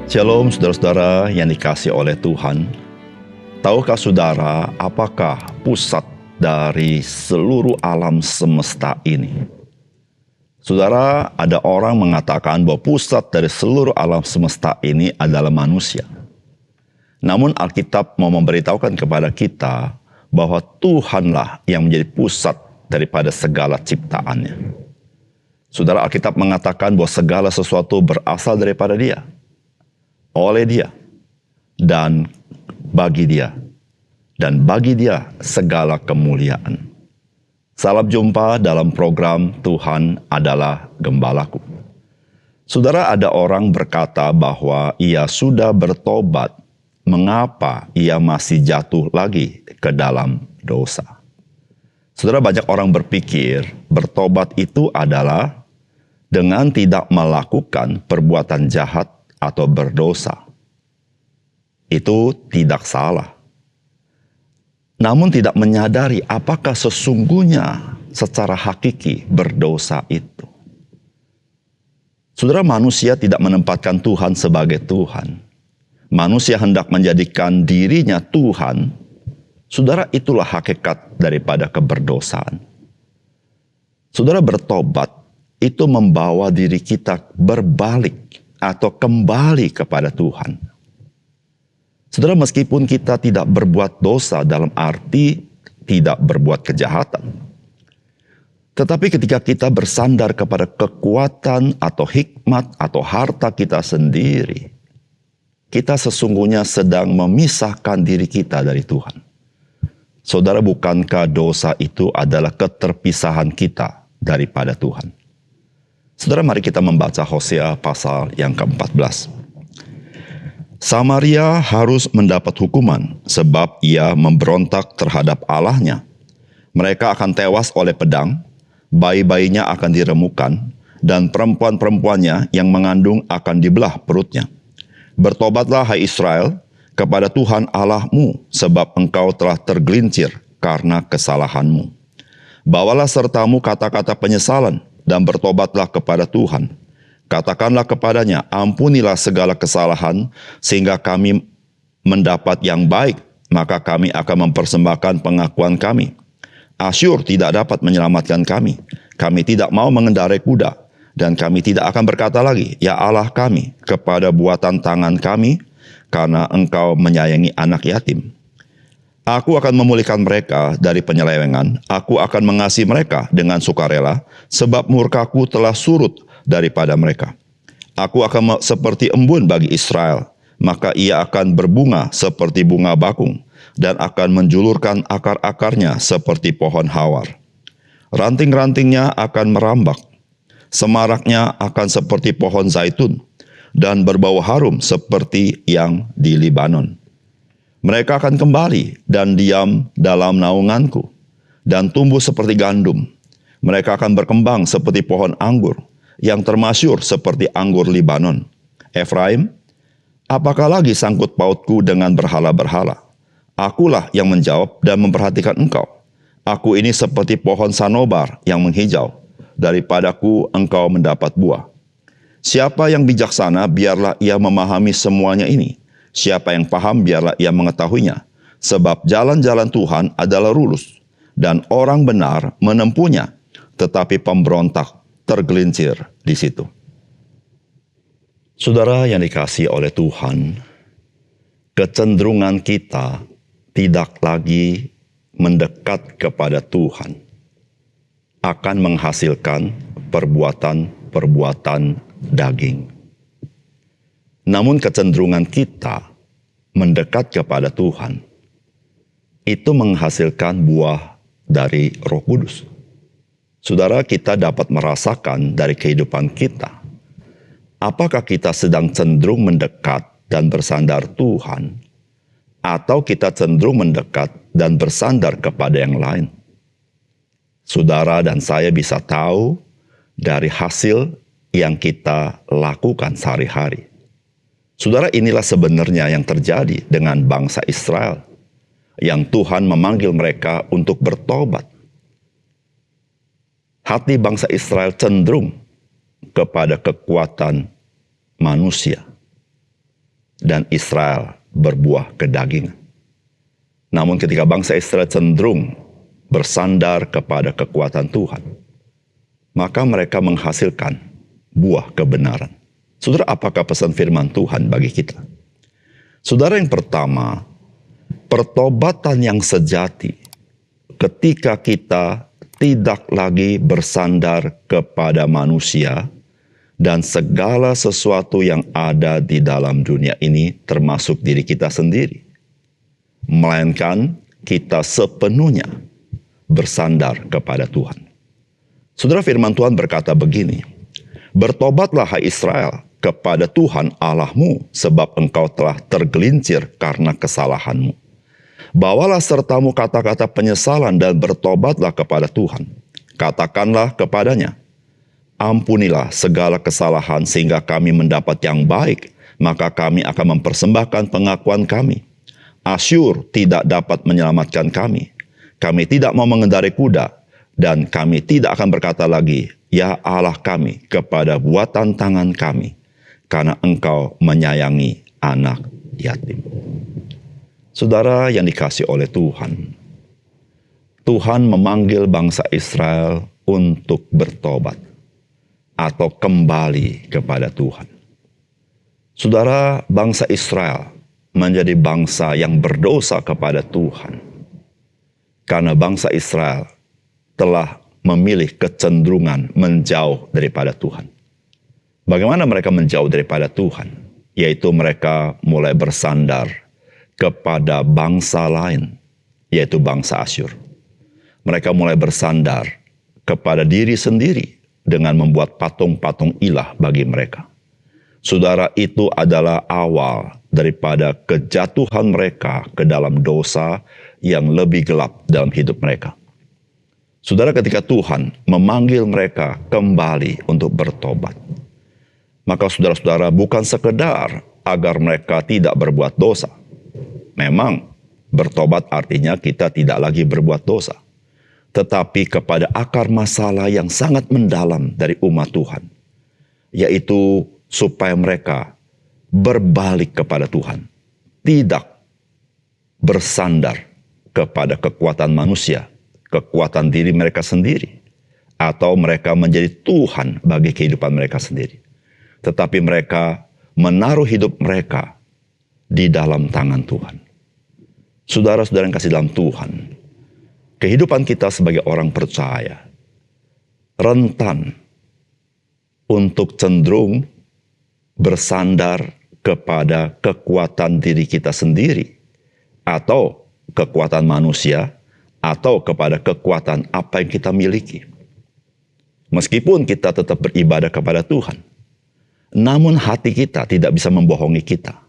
Shalom saudara-saudara yang dikasihi oleh Tuhan. Tahukah saudara apakah pusat dari seluruh alam semesta ini? Saudara, ada orang mengatakan bahwa pusat dari seluruh alam semesta ini adalah manusia. Namun Alkitab mau memberitahukan kepada kita bahwa Tuhanlah yang menjadi pusat daripada segala ciptaannya. Saudara, Alkitab mengatakan bahwa segala sesuatu berasal daripada Dia, oleh Dia, dan bagi Dia. Dan bagi Dia segala kemuliaan. Salam jumpa dalam program Tuhan adalah Gembalaku. Saudara, ada orang berkata bahwa ia sudah bertobat. Mengapa ia masih jatuh lagi ke dalam dosa? Saudara, banyak orang berpikir bertobat itu adalah dengan tidak melakukan perbuatan jahat atau berdosa. Itu tidak salah. Namun tidak menyadari apakah sesungguhnya secara hakiki berdosa itu. Saudara, manusia tidak menempatkan Tuhan sebagai Tuhan. Manusia hendak menjadikan dirinya Tuhan. Saudara, itulah hakikat daripada keberdosaan. Saudara, bertobat itu membawa diri kita berbalik atau kembali kepada Tuhan. Saudara, meskipun kita tidak berbuat dosa dalam arti tidak berbuat kejahatan, tetapi ketika kita bersandar kepada kekuatan atau hikmat atau harta kita sendiri, kita sesungguhnya sedang memisahkan diri kita dari Tuhan. Saudara, bukankah dosa itu adalah keterpisahan kita daripada Tuhan? Saudara, mari kita membaca Hosea pasal yang ke-14. Samaria harus mendapat hukuman sebab ia memberontak terhadap Allahnya. Mereka akan tewas oleh pedang, bayi-bayinya akan diremukan, dan perempuan-perempuannya yang mengandung akan dibelah perutnya. Bertobatlah, hai Israel, kepada Tuhan Allahmu, sebab engkau telah tergelincir karena kesalahanmu. Bawalah sertamu kata-kata penyesalan, dan bertobatlah kepada Tuhan. Katakanlah kepadanya, ampunilah segala kesalahan, sehingga kami mendapat yang baik, maka kami akan mempersembahkan pengakuan kami. Asyur tidak dapat menyelamatkan kami. Kami tidak mau mengendarai kuda. Dan kami tidak akan berkata lagi, ya Allah kami, kepada buatan tangan kami, karena engkau menyayangi anak yatim. Aku akan memulihkan mereka dari penyelewengan, aku akan mengasihi mereka dengan sukarela, sebab murkaku telah surut daripada mereka. Aku akan seperti embun bagi Israel, maka ia akan berbunga seperti bunga bakung, dan akan menjulurkan akar-akarnya seperti pohon hawar. Ranting-rantingnya akan merambak, semaraknya akan seperti pohon zaitun, dan berbau harum seperti yang di Libanon. Mereka akan kembali dan diam dalam naunganku, dan tumbuh seperti gandum. Mereka akan berkembang seperti pohon anggur, yang termasyur seperti anggur Libanon. Efraim, apakah lagi sangkut pautku dengan berhala-berhala? Akulah yang menjawab dan memperhatikan engkau. Aku ini seperti pohon sanobar yang menghijau. Daripadaku engkau mendapat buah. Siapa yang bijaksana, biarlah ia memahami semuanya ini. Siapa yang paham, biarlah ia mengetahuinya. Sebab jalan-jalan Tuhan adalah lurus, dan orang benar menempuhnya, tetapi pemberontak tergelincir di situ. Saudara yang dikasihi oleh Tuhan, kecenderungan kita tidak lagi mendekat kepada Tuhan akan menghasilkan perbuatan-perbuatan daging. Namun kecenderungan kita mendekat kepada Tuhan itu menghasilkan buah dari Roh Kudus. Saudara, kita dapat merasakan dari kehidupan kita, apakah kita sedang cenderung mendekat dan bersandar Tuhan, atau kita cenderung mendekat dan bersandar kepada yang lain. Saudara dan saya bisa tahu dari hasil yang kita lakukan sehari-hari. Saudara, inilah sebenarnya yang terjadi dengan bangsa Israel, yang Tuhan memanggil mereka untuk bertobat. Hati bangsa Israel cenderung kepada kekuatan manusia. dan Israel berbuah kedagingan. Namun ketika bangsa Israel cenderung bersandar kepada kekuatan Tuhan, maka mereka menghasilkan buah kebenaran. Saudara, apakah pesan firman Tuhan bagi kita? Saudara, yang pertama, pertobatan yang sejati ketika kita tidak lagi bersandar kepada manusia dan segala sesuatu yang ada di dalam dunia ini, termasuk diri kita sendiri, melainkan kita sepenuhnya bersandar kepada Tuhan. Saudara, firman Tuhan berkata begini, "Bertobatlah hai Israel kepada Tuhan Allahmu, sebab engkau telah tergelincir karena kesalahanmu. Bawalah sertamu kata-kata penyesalan dan bertobatlah kepada Tuhan. Katakanlah kepadanya, ampunilah segala kesalahan sehingga kami mendapat yang baik, maka kami akan mempersembahkan pengakuan kami. Asyur tidak dapat menyelamatkan kami. Kami tidak mau mengendarai kuda, dan kami tidak akan berkata lagi, ya Allah kami, kepada buatan tangan kami, karena engkau menyayangi anak yatim." Saudara yang dikasihi oleh Tuhan, Tuhan memanggil bangsa Israel untuk bertobat atau kembali kepada Tuhan. Saudara, bangsa Israel menjadi bangsa yang berdosa kepada Tuhan karena bangsa Israel telah memilih kecenderungan menjauh daripada Tuhan. Bagaimana mereka menjauh daripada Tuhan? Yaitu mereka mulai bersandar kepada bangsa lain, yaitu bangsa Asyur. Mereka mulai bersandar kepada diri sendiri dengan membuat patung-patung ilah bagi mereka. Saudara, itu adalah awal daripada kejatuhan mereka ke dalam dosa yang lebih gelap dalam hidup mereka. Saudara, ketika Tuhan memanggil mereka kembali untuk bertobat, maka saudara-saudara, bukan sekedar agar mereka tidak berbuat dosa. Memang bertobat artinya kita tidak lagi berbuat dosa, tetapi kepada akar masalah yang sangat mendalam dari umat Tuhan, yaitu supaya mereka berbalik kepada Tuhan, tidak bersandar kepada kekuatan manusia, kekuatan diri mereka sendiri, atau mereka menjadi Tuhan bagi kehidupan mereka sendiri, tetapi mereka menaruh hidup mereka di dalam tangan Tuhan. Saudara-saudara yang kasih dalam Tuhan, kehidupan kita sebagai orang percaya rentan untuk cenderung bersandar kepada kekuatan diri kita sendiri, atau kekuatan manusia, atau kepada kekuatan apa yang kita miliki. Meskipun kita tetap beribadah kepada Tuhan, namun hati kita tidak bisa membohongi kita.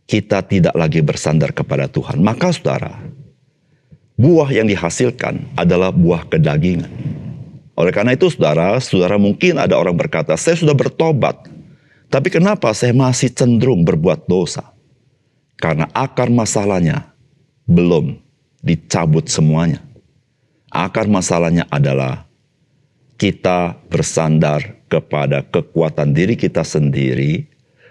Kita tidak lagi bersandar kepada Tuhan. Maka saudara, buah yang dihasilkan adalah buah kedagingan. Oleh karena itu saudara mungkin ada orang berkata, saya sudah bertobat, tapi kenapa saya masih cenderung berbuat dosa? Karena akar masalahnya belum dicabut semuanya. Akar masalahnya adalah kita bersandar kepada kekuatan diri kita sendiri,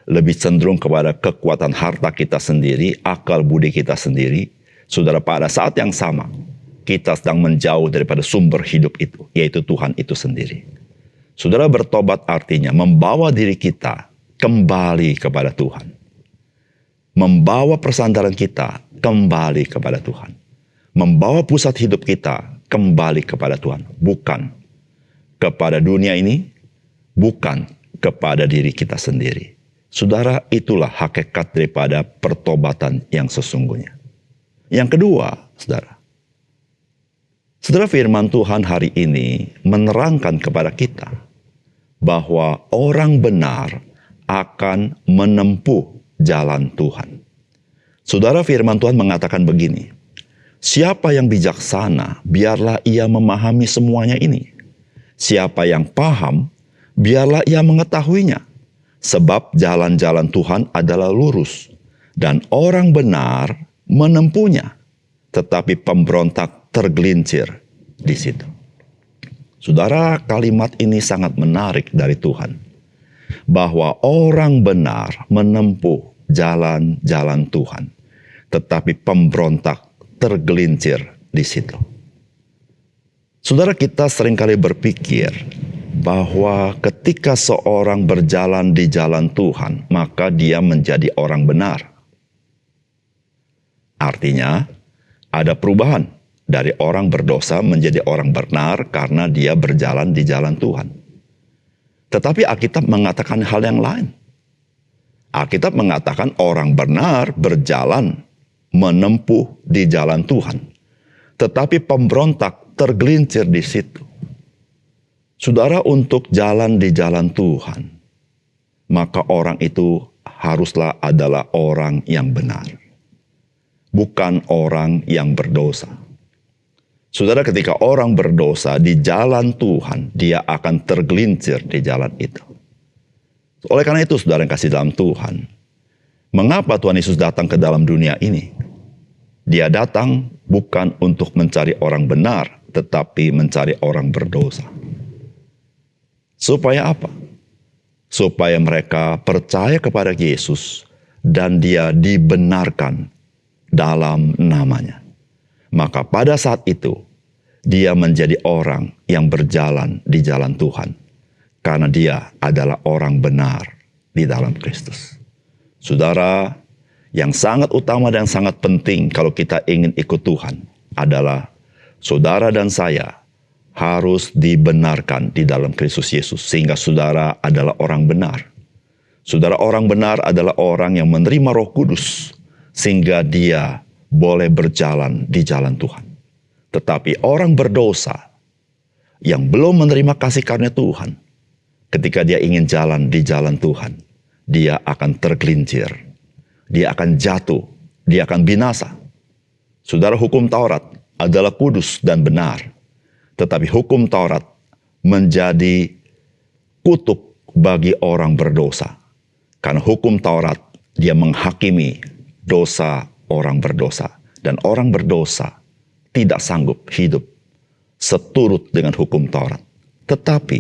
lebih cenderung kepada kekuatan harta kita sendiri, akal budi kita sendiri. Saudara, pada saat yang sama, kita sedang menjauh daripada sumber hidup itu, yaitu Tuhan itu sendiri. Saudara, bertobat artinya membawa diri kita kembali kepada Tuhan. Membawa persandaran kita kembali kepada Tuhan. Membawa pusat hidup kita kembali kepada Tuhan. Bukan kepada dunia ini, bukan kepada diri kita sendiri. Saudara, itulah hakikat daripada pertobatan yang sesungguhnya. Yang kedua, saudara, firman Tuhan hari ini menerangkan kepada kita bahwa orang benar akan menempuh jalan Tuhan. Saudara, firman Tuhan mengatakan begini, siapa yang bijaksana, biarlah ia memahami semuanya ini. Siapa yang paham, biarlah ia mengetahuinya. Sebab jalan-jalan Tuhan adalah lurus, dan orang benar menempuhnya, tetapi pemberontak tergelincir di situ. Saudara, kalimat ini sangat menarik dari Tuhan, bahwa orang benar menempuh jalan-jalan Tuhan, tetapi pemberontak tergelincir di situ. Saudara, kita seringkali berpikir bahwa ketika seorang berjalan di jalan Tuhan, maka dia menjadi orang benar. Artinya, ada perubahan dari orang berdosa menjadi orang benar karena dia berjalan di jalan Tuhan. Tetapi Alkitab mengatakan hal yang lain. Alkitab mengatakan orang benar berjalan menempuh di jalan Tuhan, tetapi pemberontak tergelincir di situ. Saudara, untuk jalan di jalan Tuhan, maka orang itu haruslah adalah orang yang benar, bukan orang yang berdosa. Saudara, ketika orang berdosa di jalan Tuhan, dia akan tergelincir di jalan itu. Oleh karena itu, saudara yang kasih dalam Tuhan, mengapa Tuhan Yesus datang ke dalam dunia ini? Dia datang bukan untuk mencari orang benar, tetapi mencari orang berdosa. Supaya apa? Supaya mereka percaya kepada Yesus dan dia dibenarkan dalam namanya. Maka pada saat itu, dia menjadi orang yang berjalan di jalan Tuhan. Karena dia adalah orang benar di dalam Kristus. Saudara, yang sangat utama dan sangat penting kalau kita ingin ikut Tuhan adalah saudara dan saya harus dibenarkan di dalam Kristus Yesus. Sehingga saudara adalah orang benar. Saudara, orang benar adalah orang yang menerima Roh Kudus. Sehingga dia boleh berjalan di jalan Tuhan. Tetapi orang berdosa yang belum menerima kasih karunia Tuhan, ketika dia ingin jalan di jalan Tuhan, dia akan tergelincir. Dia akan jatuh. Dia akan binasa. Saudara, hukum Taurat adalah kudus dan benar. Tetapi hukum Taurat menjadi kutuk bagi orang berdosa. Karena hukum Taurat, dia menghakimi dosa orang berdosa. Dan orang berdosa tidak sanggup hidup seturut dengan hukum Taurat. Tetapi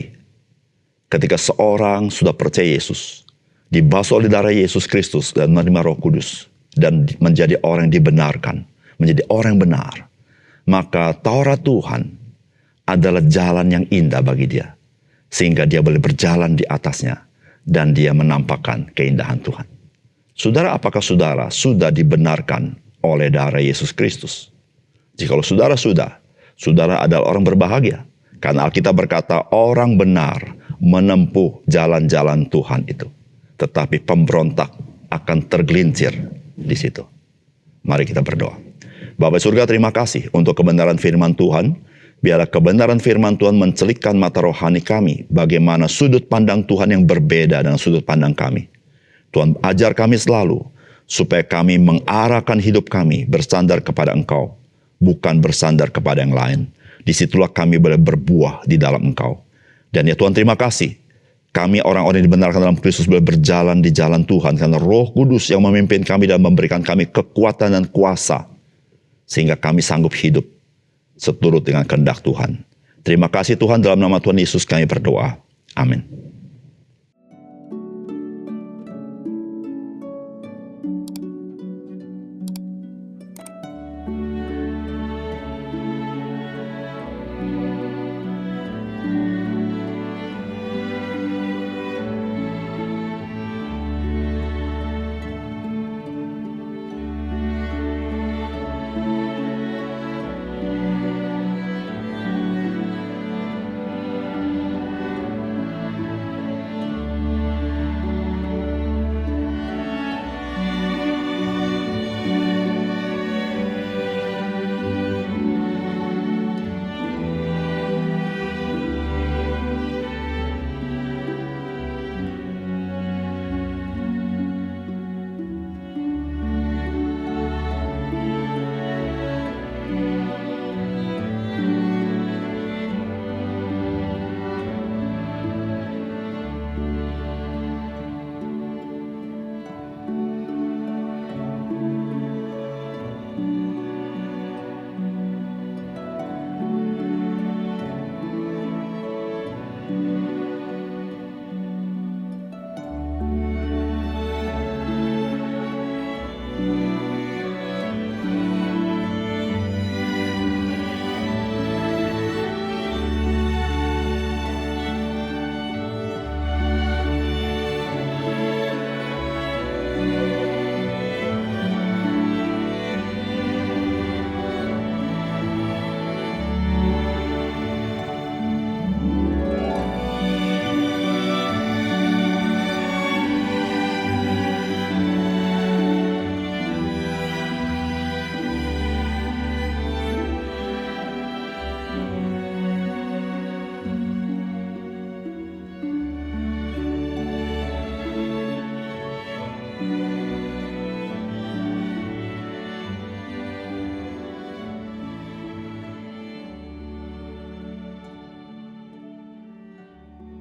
ketika seorang sudah percaya Yesus, dibasuh oleh darah Yesus Kristus dan menerima Roh Kudus, dan menjadi orang yang dibenarkan, menjadi orang yang benar, maka Taurat Tuhan adalah jalan yang indah bagi dia. Sehingga dia boleh berjalan di atasnya, dan dia menampakkan keindahan Tuhan. Saudara, apakah saudara sudah dibenarkan oleh darah Yesus Kristus? Jikalau saudara sudah, saudara adalah orang berbahagia. Karena Alkitab berkata orang benar menempuh jalan-jalan Tuhan itu. Tetapi pemberontak akan tergelincir di situ. Mari kita berdoa. Bapa surga, terima kasih untuk kebenaran firman Tuhan. Biarlah kebenaran firman Tuhan mencelikkan mata rohani kami. Bagaimana sudut pandang Tuhan yang berbeda dengan sudut pandang kami. Tuhan ajar kami selalu supaya kami mengarahkan hidup kami bersandar kepada Engkau. Bukan bersandar kepada yang lain. Disitulah kami boleh berbuah di dalam Engkau. Dan ya Tuhan, terima kasih. Kami orang-orang yang dibenarkan dalam Kristus boleh berjalan di jalan Tuhan. Karena Roh Kudus yang memimpin kami dan memberikan kami kekuatan dan kuasa. Sehingga kami sanggup hidup seturut dengan kehendak Tuhan. Terima kasih Tuhan, dalam nama Tuhan Yesus kami berdoa. Amin.